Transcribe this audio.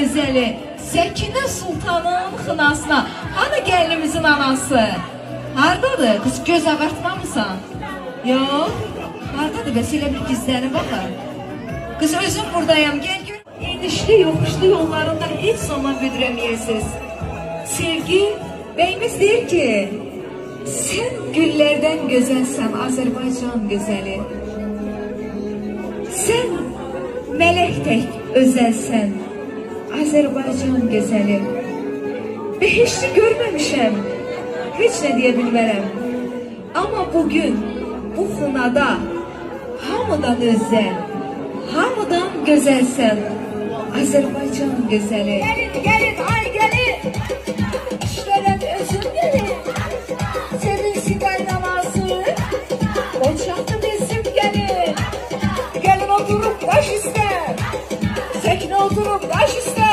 gözəli Səkinə Sultanın xınasına. Hani gəlinimizin anası? Hardadır? Qız göz ağartmamısan? Yox. Hardadır? Bəs elə bir gizləni baxar. Qız özüm buradayam. Gəl gör. İnişli yoxuşlu yollarında heç zaman büdürəməyirsiniz. Sevgi bəyimiz deyir ki, sən güllərdən gözəlsən Azərbaycan gözəli. Sən mələk tək özəlsən Azərbaycan gözəli. Behişti görməmişəm, heç nə deyə bilmərəm. Amma bugün bu xınada hamıdan özəl, hamıdan gözəlsən Azərbaycan gözəli. Gelin gelin ay gelin. İşlenen özüm gelin. Sevinsin kaynaması. Ocakta bizim gelin. Gelin oturup taş ister. Tekne oturup taş ister.